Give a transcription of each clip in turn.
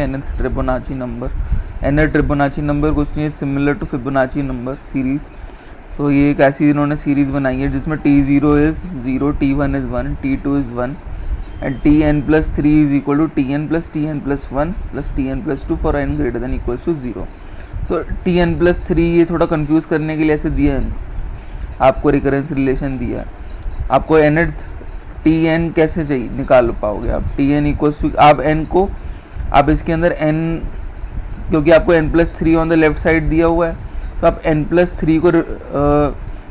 nth Fibonacci number. nth Fibonacci number कुछ नहीं है, similar to Fibonacci number series. तो ये एक ऐसी इन्होंने सीरीज बनाई है जिसमें t0 is 0, t1 is 1, t2 is 1 and tn+3 is equal to tn+1 plus tn+2 for n greater than equals to 0। तो tn+3 ये थोड़ा कंफ्यूज करने के लिए ऐसे दिया है, आपको रिकरेंस रिलेशन दिया है। आपको nth tn कैसे चाहिए निकाल पाओगे आप, tn इक्वल्स टू, आप n को आप इसके अंदर n, क्योंकि आपको n+3 on the left side दिया हुआ है, तो आप n+3 को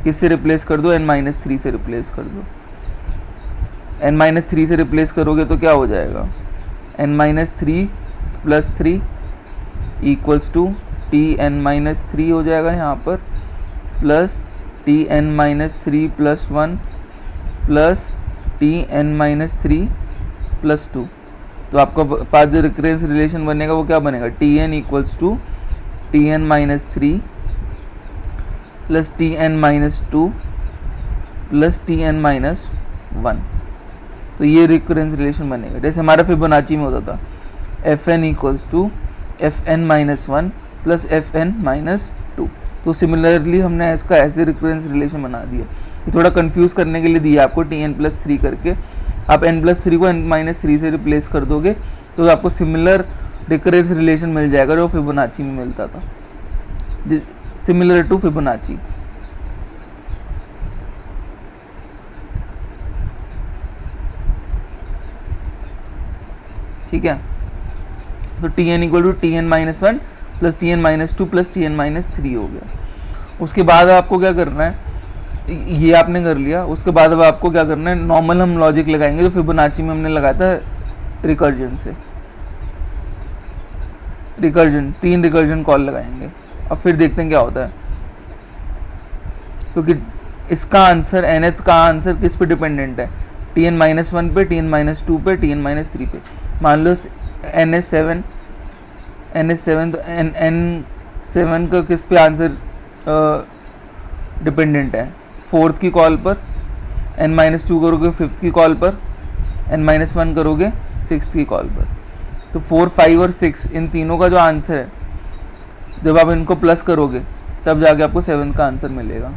किससे रिप्लेस कर दो, n-3 से रिप्लेस कर दो। n-3 से रिप्लेस करोगे तो क्या हो जाएगा, n-3 + 3 इक्वल्स टू tn-3 हो जाएगा यहाँ पर, प्लस tn-3 + 1 प्लस tn-3 + 2। तो आपका पास जो रिकरेंस रिलेशन बनेगा वो क्या बनेगा, tn equals to tn-3 plus tn-2 plus tn-1। तो ये रिकरेंस रिलेशन बनेगा। जैसे हमारा फिबोनाची में होता था fn equals to fn-1 plus fn-2। तो सिमिलरली हमने इसका ऐसे रिकरेंस रिलेशन बना दिया। ये थोड़ा कंफ्यूज करने के लिए दिया आपको tn+3 करके। आप n+3 को n-3 से रिप्लेस कर दोगे तो आपको सिमिलर रिकरेंस रिलेशन मिल जाएगा जो फिबोनाची में मिलता था, सिमिलर टू फिबोनाची। ठीक है, तो tn equal to tn-1 plus tn-2 plus tn-3 हो गया। उसके बाद आपको क्या करना है, ये आपने कर लिया। उसके बाद अब आपको क्या करना है, नॉर्मल हम लॉजिक लगाएंगे जो फिबोनाची में हमने लगाया था रिकर्जन से। रिकर्जन 3 रिकर्जन कॉल लगाएंगे और फिर देखते हैं क्या होता है, क्योंकि इसका आंसर nth का आंसर किस पे डिपेंडेंट है, tn-1 पे, tn-2 पे, tn-3 पे। मान लो ns7 तो n7 का किस पे आंसर डिपेंडेंट है, 4th की कॉल पर, n-2 करोगे 5th की कॉल पर, n-1 करोगे 6th की कॉल पर। तो 4, 5 और 6 इन तीनों का जो आंसर है, जब आप इनको प्लस करोगे तब जाके आपको 7 का आंसर मिलेगा।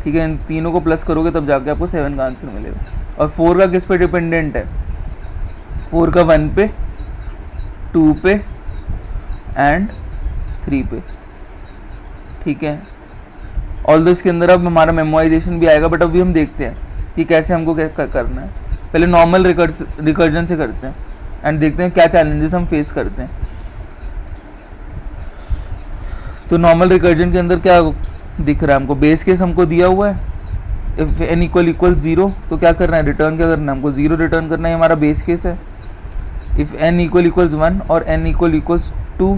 ठीक है, इन तीनों को प्लस करोगे तब जाके आपको 7 का आंसर मिलेगा। और 4 का किस पे डिपेंडेंट है, 4 का 1 पे, 2 पे एंड 3 पे। ठीक है, ऑल दो इसके अंदर अब हमारा मेमोराइजेशन भी आएगा, बट अभी हम देखते हैं कि कैसे हमको करना है। पहले नॉर्मल रिकर्जन से करते हैं एंड देखते हैं क्या चैलेंजेस हम फेस करते हैं। तो नॉर्मल रिकर्जन के अंदर क्या दिख रहा है हमको, बेस केस हमको दिया हुआ है, इफ n इक्वल 0 तो क्या करना है, रिटर्न क्या करना है हमको, 0 रिटर्न करना है, हमारा बेस केस है। इफ n इक्वल्स 1 और n इक्वल्स 2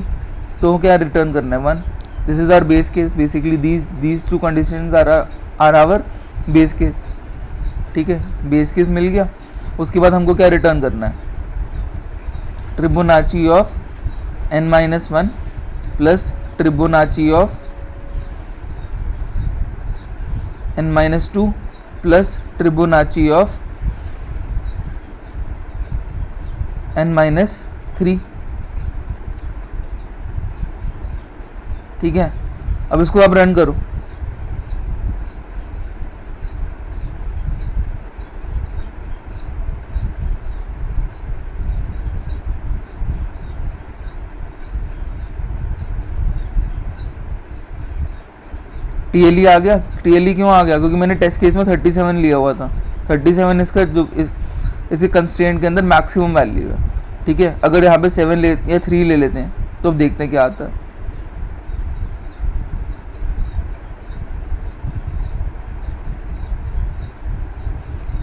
तो क्या रिटर्न करना है 1। This is our base case, basically these 2 conditions are our base case. ठीक है, बेस केस मिल गया। उसके बाद हमको क्या रिटर्न करना है, tribonacci of n-1 plus tribonacci of n-2 plus tribonacci of n-3। ठीक है, अब इसको आप रन करो। TLE आ गया। TLE क्यों आ गया, क्योंकि मैंने टेस्ट केस में 37 लिया हुआ था। 37 इसका जो इसी कंस्ट्रेंट के अंदर मैक्सिमम वैल्यू है। ठीक है, अगर यहाँ पे 7 ले या 3 ले लेते हैं तो अब देखते हैं क्या आता है।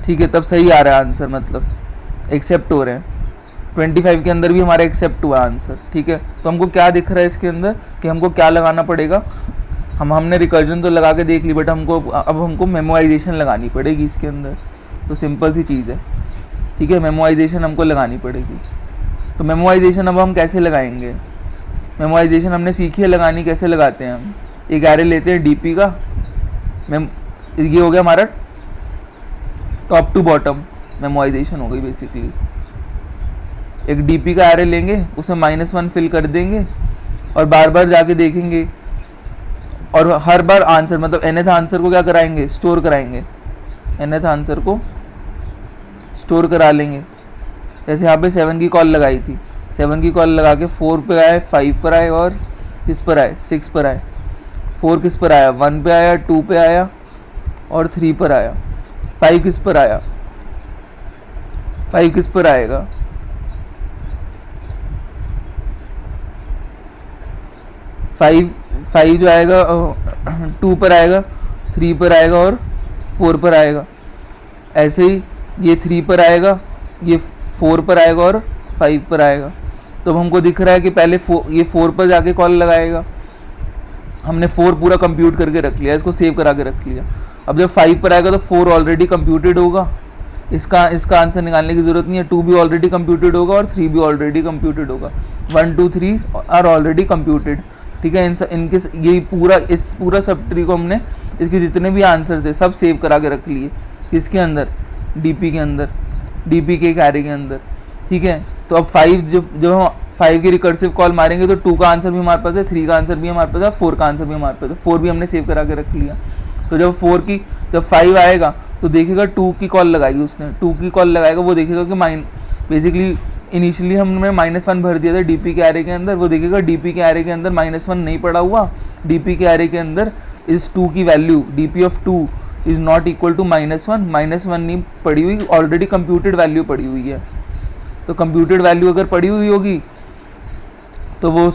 ठीक है, तब सही आ रहा है आंसर, मतलब एक्सेप्ट हो रहे हैं। 25 के अंदर भी हमारा एक्सेप्ट हुआ आंसर। ठीक है, तो हमको क्या दिख रहा है इसके अंदर कि हमको क्या लगाना पड़ेगा। हमने रिकर्जन तो लगा के देख ली, बट हमको मेमोराइजेशन लगानी पड़ेगी इसके अंदर। तो सिंपल सी चीज़ है। ठीक है, मेमोराइजेशन हमको लगानी पड़ेगी। तो मेमोराइजेशन अब हम कैसे लगाएंगे, मेमोराइजेशन हमने सीखी है लगानी, कैसे लगाते हैं हम। एक एरे लेते हैं DP का, ये हो गया हमारा टॉप टू बॉटम मेमोराइजेशन हो गई बेसिकली। एक डीपी का एरे लेंगे, उसमें -1 फिल कर देंगे और बार बार जाके देखेंगे, और हर बार आंसर मतलब nth आंसर को क्या कराएंगे, स्टोर कराएंगे, nth आंसर को स्टोर करा लेंगे। जैसे यहाँ पे 7 की कॉल लगाई थी, 7 की कॉल लगा के 4 पे आए, 5 पर आए और किस पर आए, 6 पर आए। 4 किस पर आया, 1 पे आया, 2 पे आया और 3 पर आया। 5 किस पर आया, 5 किस पर आएगा, 5 जो आएगा 2 पर आएगा, 3 पर आएगा और 4 पर आएगा। ऐसे ही ये 3 पर आएगा, ये 4 पर आएगा और 5 पर आएगा। तो हमको दिख रहा है कि पहले ये 4 पर जाके कॉल लगाएगा। हमने 4 पूरा कंप्यूट करके रख लिया, इसको सेव करा के रख लिया। अब जब 5 पर आएगा तो 4 ऑलरेडी कंप्यूटेड होगा, इसका आंसर निकालने की ज़रूरत नहीं है। 2 भी ऑलरेडी कंप्यूटेड होगा और 3 भी ऑलरेडी कंप्यूटेड होगा। 1 2 3 आर ऑलरेडी कंप्यूटेड। ठीक है, इनके ये इस पूरा सब ट्री को हमने, इसके जितने भी आंसर थे सब सेव करा के रख लिए। किसके अंदर, डीपी के अंदर, डीपी के कैरे के अंदर। ठीक है, तो अब 5 जब हम 5 की रिकर्सिव कॉल मारेंगे तो 2 का आंसर भी हमारे पास है, 3 का आंसर भी हमारे पास है, 4 का आंसर भी हमारे पास है। 4 भी हमने सेव करा के रख लिया। तो जब 5 आएगा तो देखेगा 2 की कॉल लगाएगी उसने, 2 की कॉल लगाएगा, वो देखेगा कि बेसिकली इनिशियली हमने -1 भर दिया था डीपी के एरे के अंदर। वो देखेगा डीपी के एरे के अंदर -1 नहीं पड़ा हुआ, डीपी के एरे के अंदर इस 2 की वैल्यू, DP of 2 is not equal to -1 नहीं पड़ी हुई, ऑलरेडी कंप्यूटेड वैल्यू पड़ी हुई है। तो कंप्यूटेड वैल्यू अगर पड़ी हुई होगी तो वो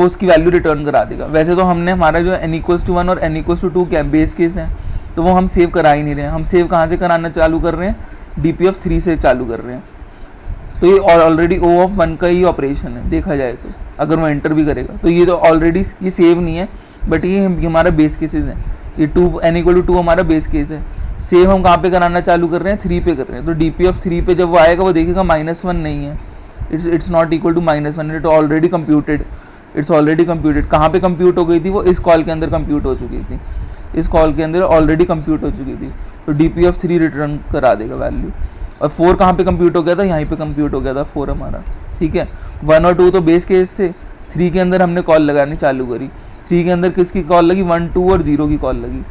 उसकी वैल्यू रिटर्न करा देगा। वैसे तो हमने हमारा जो n=1 और n=2 क्या बेस केस है, तो वो हम सेव करा ही नहीं रहे हैं। हम सेव कहाँ से कराना चालू कर रहे हैं, DP ऑफ 3 से चालू कर रहे हैं। तो ये ऑलरेडी O(1) का ही ऑपरेशन है देखा जाए तो। अगर वो एंटर भी करेगा तो ये तो ऑलरेडी ये सेव नहीं है, बट ये हमारा बेस केसेस है। ये n=2 हमारा बेस केस है। सेव हम कहाँ पे कराना चालू कर रहे हैं, 3 पे कर रहे हैं। तो DP ऑफ 3 पे जब वो आएगा वो देखेगा -1 नहीं है, it's not equal to -1, it already computed, it's already computed. कहाँ पे कंप्यूट हो गई थी, वो इस कॉल के अंदर कंप्यूट हो चुकी थी, इस कॉल के अंदर ऑलरेडी कंप्यूट हो चुकी थी। तो DP ऑफ 3 रिटर्न करा देगा वैल्यू। और 4 कहाँ पे कंप्यूट हो गया था, यहीं पे कंप्यूट हो गया था 4 हमारा। ठीक है, 1 और 2 तो बेस केस थे, 3 के अंदर हमने कॉल लगानी चालू करी। 3 के अंदर किसकी कॉल लगी, 1 2 और 0 की कॉल लगी,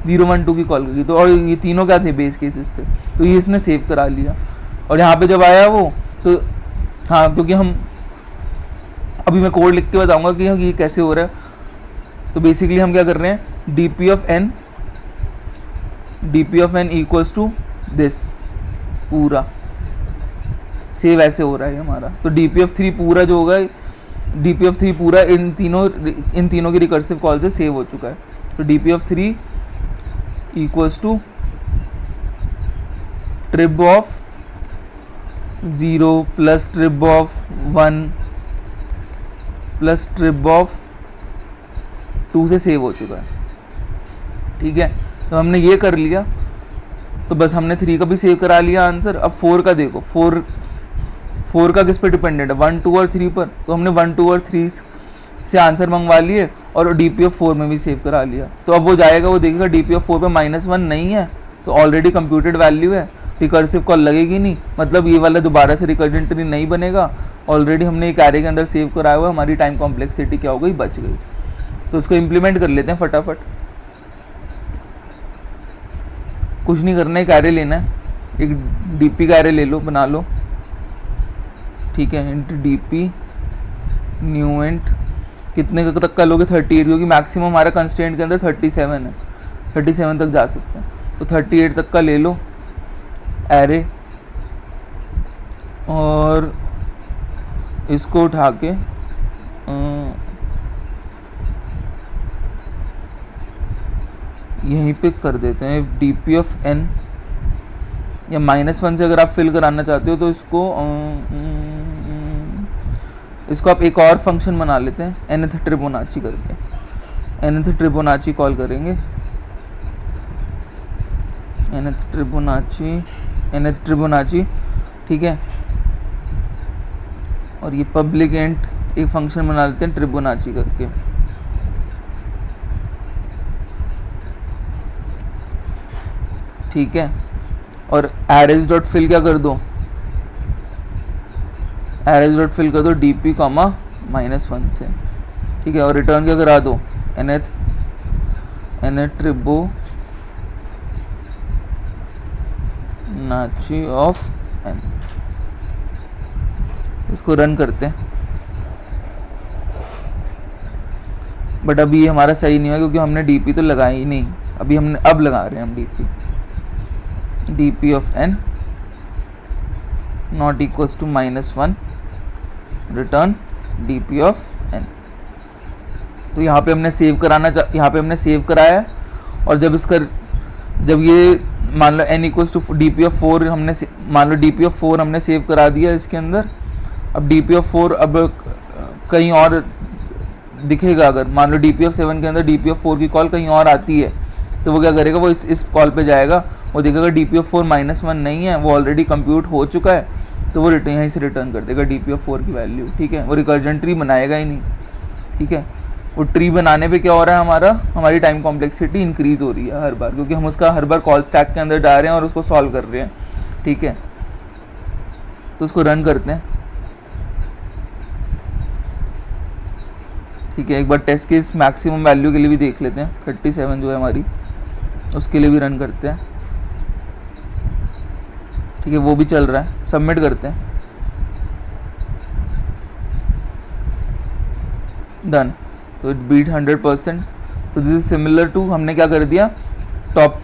0 1 2 की कॉल लगी। तो और ये तीनों क्या थे, बेस केसेस से। तो ये इसने सेव करा लिया। और यहाँ पे जब आया वो तो हाँ, क्योंकि हम अभी मैं कोड लिख के बताऊँगा कि ये कैसे हो रहा है। तो बेसिकली हम क्या कर रहे हैं, DP of n equals to this, पूरा सेव ऐसे हो रहा है हमारा। तो DP ऑफ 3 पूरा जो होगा, DP ऑफ 3 पूरा इन तीनों की रिकर्सिव कॉल से सेव हो चुका है। तो DP of 3 equals to trip of 0 plus trip of 1 plus trip of 2 से सेव हो चुका है। ठीक है, तो हमने ये कर लिया। तो बस हमने 3 का भी सेव करा लिया आंसर। अब 4 का देखो, 4 का किस पर डिपेंडेंट है, 1 2 और 3 पर। तो हमने 1 2 और 3 से आंसर मंगवा लिए और DP ऑफ 4 में भी सेव करा लिया। तो अब वो जाएगा, वो देखेगा DP ऑफ 4 पे -1 नहीं है, तो ऑलरेडी कंप्यूटेड वैल्यू है, रिकर्सिव कॉल लगेगी नहीं, मतलब ये वाला दोबारा से रिकर्जेंट ट्री नहीं बनेगा। ऑलरेडी हमने एक एरे के अंदर सेव कराया हुआ, हमारी टाइम कॉम्प्लेक्सिटी क्या हो गई, बच गई। तो उसको इम्प्लीमेंट कर लेते हैं फटाफट। कुछ नहीं करना है, एक एरे लेना है, एक DP का एरे ले लो, बना लो। ठीक है, इंट DP न्यू इंट कितने तक का लोगे, 38, क्योंकि मैक्सिमम हमारा कंस्ट्रेंट के अंदर 37 है, 37 तक जा सकते हैं। तो 38 तक का ले लो एरे, और इसको उठा के यहीं पे कर देते हैं। DP ऑफ n या -1 से अगर आप फिल कराना चाहते हो तो इसको आप एक और फंक्शन बना लेते हैं, nth ट्रिबोनाची करके। nth ट्रिबोनाची कॉल करेंगे, nth ट्रिबोनाची। ठीक है, और ये पब्लिक इंट एक फंक्शन बना लेते हैं ट्रिबोनाची करके। ठीक है, और एरेज डॉट फिल क्या कर दो, एरेज डॉट फिल कर दो डी कॉमा -1 से, ठीक है, और रिटर्न क्या करा दो nth फिबोनाची ऑफ n। इसको रन करते हैं, बट अभी ये हमारा सही नहीं है क्योंकि हमने डीपी तो लगाया ही नहीं, अभी हमने अब लगा रहे हैं हम DP of n not equals to -1 return DP of n। तो यहाँ पे हमने सेव कराया है, और जब ये मान लो n equals to DP of 4 DP of 4 हमने सेव करा दिया इसके अंदर। अब डीपी ऑफ 4 अब कहीं और दिखेगा, अगर मान लो डीपी ऑफ 7 के अंदर डीपी ऑफ 4 की कॉल कहीं और आती है तो वो क्या करेगा, वो इस कॉल पे जाएगा, वो देखेगा डीपी ऑफ 4 -1 नहीं है, वो ऑलरेडी कंप्यूट हो चुका है, तो वो यहीं से रिटर्न कर देगा डीपी ऑफ 4 की वैल्यू, ठीक है। वो रिकर्जन ट्री बनाएगा ही नहीं, ठीक है। वो ट्री बनाने पे क्या हो रहा है, हमारी टाइम कॉम्प्लेक्सिटी इंक्रीज़ हो रही है हर बार, क्योंकि हम उसका हर बार कॉल स्टैक के अंदर डाल रहे हैं और उसको सॉल्व कर रहे हैं, ठीक है। तो उसको रन करते हैं, ठीक है। एक बार टेस्ट केस मैक्सिमम वैल्यू के लिए भी देख लेते हैं, 37 जो है हमारी, उसके लिए भी रन करते हैं, ठीक है। वो भी चल रहा है, सबमिट करते हैं, डन। तो इट बीट 100%। तो दिस इज सिमिलर टू, हमने क्या कर दिया, टॉप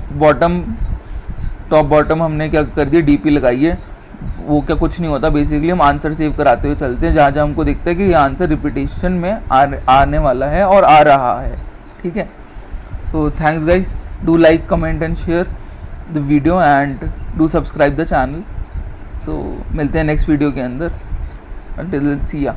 बॉटम हमने क्या कर दिया, डीपी लगाई है। वो क्या कुछ नहीं होता, बेसिकली हम आंसर सेव कराते हुए चलते हैं, जहाँ जहाँ हमको दिखता है कि ये आंसर रिपीटेशन में आने वाला है और आ रहा है, ठीक है। तो thanks guys, do like, comment and share the video and do subscribe the channel. So मिलते हैं नेक्स्ट वीडियो के अंदर, until then see ya।